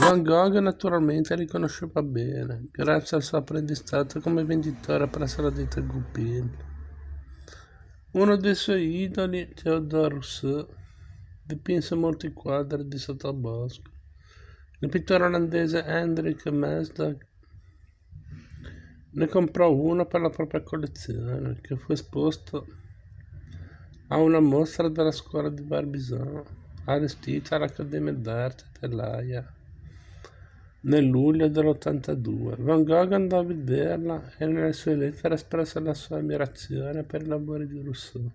Van Gogh naturalmente riconosceva bene, grazie al suo apprendistato come venditore presso la ditta Goupil. Uno dei suoi idoli, Théodore Rousseau, dipinse molti quadri di sottobosco. Il pittore olandese Hendrik Mesdag ne comprò uno per la propria collezione, che fu esposto a una mostra della scuola di Barbizon, allestita all'Accademia d'Arte dell'Aia nel luglio dell'82. Van Gogh andò a vederla e nelle sue lettere espresse la sua ammirazione per i lavori di Rousseau.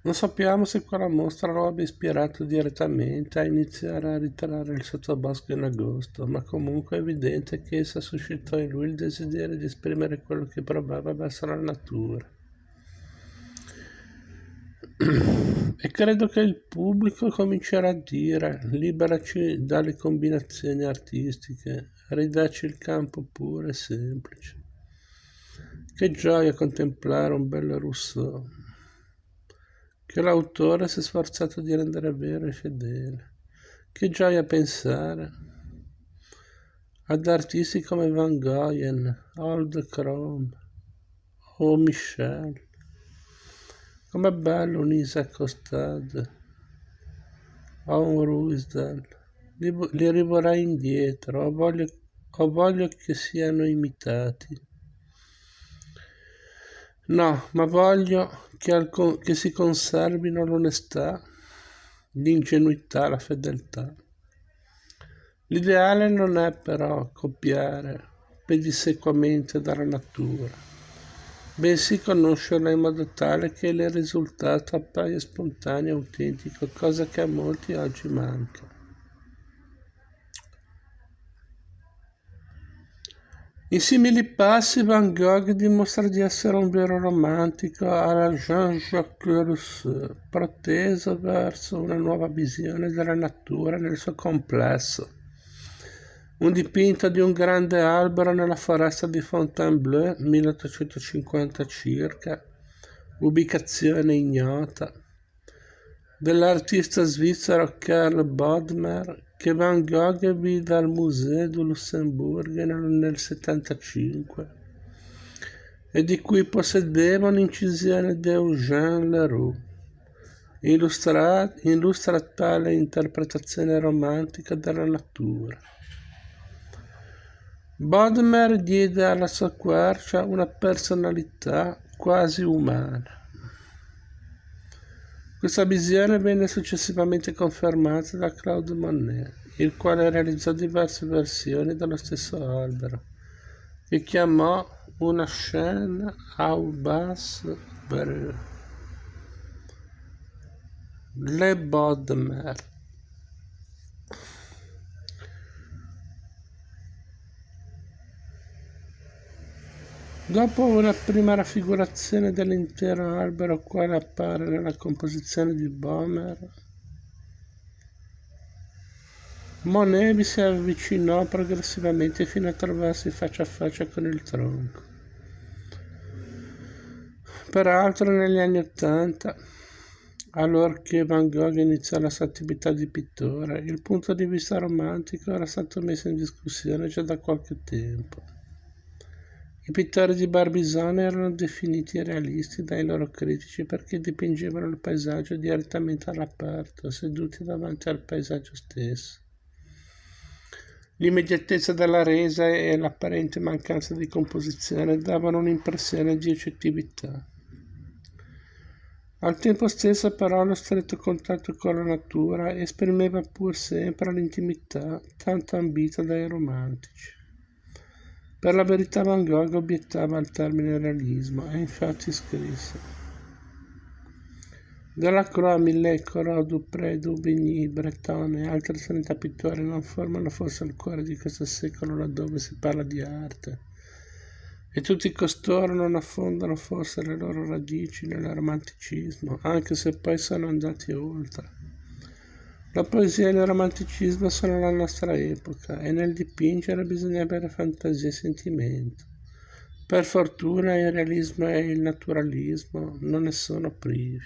Non sappiamo se quella mostra lo abbia ispirato direttamente a iniziare a ritrarre il sottobosco in agosto, ma comunque è evidente che essa suscitò in lui il desiderio di esprimere quello che provava verso la natura. E credo che il pubblico comincerà a dire: liberaci dalle combinazioni artistiche, ridaci il campo puro e semplice. Che gioia contemplare un bel Rousseau, che l'autore si è sforzato di rendere vero e fedele. Che gioia pensare ad artisti come Van Gogh, Old Chrome o Michel. Com'è bello un Isaac Ostad o un Ruisdael. Li rivorrei indietro, o voglio che siano imitati. No, ma voglio che si conservino l'onestà, l'ingenuità, la fedeltà. L'ideale non è però copiare pedissequamente dalla natura, bensì conoscerla in modo tale che il risultato appaia spontaneo e autentico, cosa che a molti oggi manca. In simili passi Van Gogh dimostra di essere un vero romantico alla Jean-Jacques Rousseau, proteso verso una nuova visione della natura nel suo complesso. Un dipinto di un grande albero nella foresta di Fontainebleau, 1850 circa, ubicazione ignota, dell'artista svizzero Karl Bodmer, che Van Gogh vide al Musée du Luxembourg nel 1975 e di cui possedeva un'incisione di Eugène Leroux. Illustra tale interpretazione romantica della natura. Bodmer diede alla sua quercia una personalità quasi umana. Questa visione venne successivamente confermata da Claude Monet, il quale realizzò diverse versioni dello stesso albero, che chiamò una scène au bas breu. Le Bodmer. Dopo una prima raffigurazione dell'intero albero quale appare nella composizione di Bodmer, Monet vi si avvicinò progressivamente fino a trovarsi faccia a faccia con il tronco. Peraltro negli anni '80, allorché Van Gogh iniziò la sua attività di pittore, il punto di vista romantico era stato messo in discussione già da qualche tempo. I pittori di Barbizon erano definiti realisti dai loro critici perché dipingevano il paesaggio direttamente all'aperto, seduti davanti al paesaggio stesso. L'immediatezza della resa e l'apparente mancanza di composizione davano un'impressione di oggettività. Al tempo stesso però lo stretto contatto con la natura esprimeva pur sempre l'intimità tanto ambita dai romantici. Per la verità Van Gogh obiettava al termine realismo e infatti scrisse: Delacroix, Millet, Corot, Dupré, Daubigny, Breton e altri 30 pittori non formano forse il cuore di questo secolo laddove si parla di arte, e tutti costoro non affondano forse le loro radici nel romanticismo, anche se poi sono andati oltre. La poesia e il romanticismo sono la nostra epoca e nel dipingere bisogna avere fantasia e sentimento. Per fortuna il realismo e il naturalismo non ne sono privi.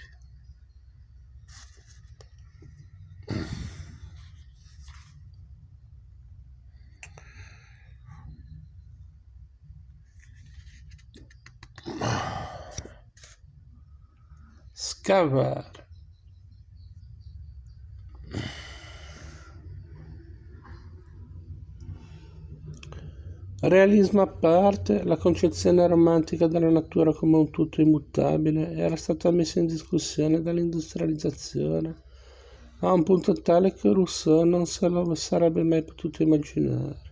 Scavare. Realismo a parte, la concezione romantica della natura come un tutto immutabile era stata messa in discussione dall'industrializzazione a un punto tale che Rousseau non se lo sarebbe mai potuto immaginare,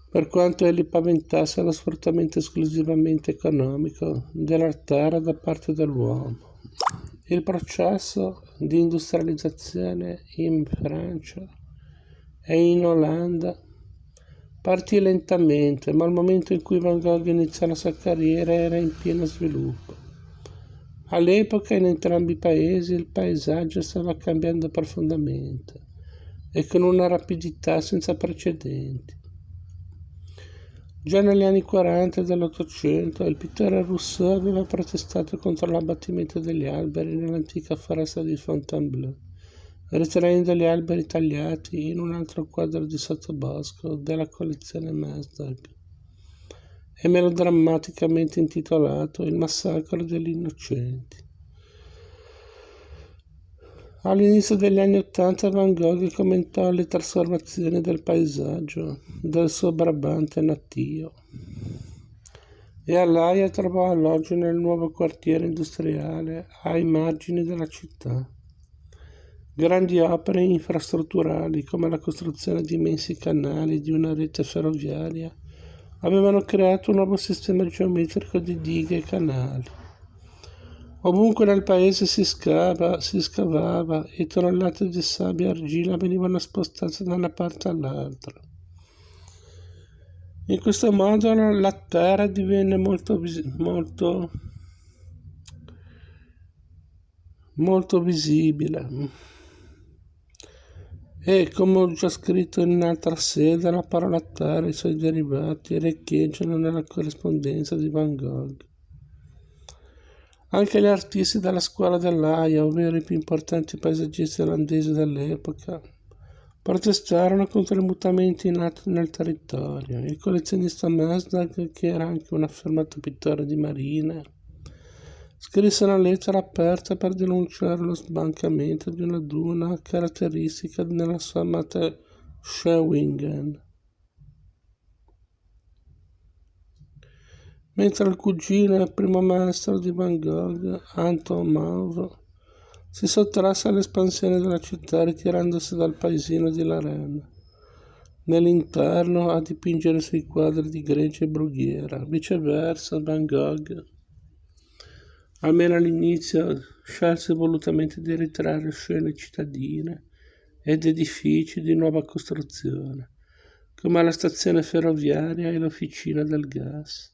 per quanto egli paventasse lo sfruttamento esclusivamente economico della terra da parte dell'uomo. Il processo di industrializzazione in Francia e in Olanda partì lentamente, ma al momento in cui Van Gogh iniziò la sua carriera era in pieno sviluppo. All'epoca in entrambi i paesi il paesaggio stava cambiando profondamente e con una rapidità senza precedenti. Già negli anni 40 dell'Ottocento il pittore Rousseau aveva protestato contro l'abbattimento degli alberi nell'antica foresta di Fontainebleau, ritenendo gli alberi tagliati in un altro quadro di sottobosco della collezione Masdag e melodrammaticamente intitolato Il massacro degli innocenti. All'inizio degli anni '80 Van Gogh commentò le trasformazioni del paesaggio del suo Brabante natio e all'Aia trovò alloggio nel nuovo quartiere industriale ai margini della città. Grandi opere infrastrutturali come la costruzione di immensi canali e di una rete ferroviaria avevano creato un nuovo sistema geometrico di dighe e canali. Ovunque nel paese si scavava e tonnellate di sabbia e argilla venivano spostate da una parte all'altra. In questo modo la terra divenne molto visibile e, come ho già scritto in un'altra sede, la parola terra e i suoi derivati riecheggiano nella corrispondenza di Van Gogh. Anche gli artisti della scuola dell'Aia, ovvero i più importanti paesaggisti olandesi dell'epoca, protestarono contro i mutamenti nati nel territorio. Il collezionista Masdag, che era anche un affermato pittore di marine, scrisse una lettera aperta per denunciare lo sbancamento di una duna caratteristica nella sua amata Schwingen. Mentre il cugino e primo maestro di Van Gogh, Anton Mauve, si sottrasse all'espansione della città ritirandosi dal paesino di Larenne, nell'interno a dipingere sui quadri di Gregge e Brughiera. Viceversa, Van Gogh, almeno all'inizio, scelse volutamente di ritrarre scene cittadine ed edifici di nuova costruzione, come la stazione ferroviaria e l'officina del gas.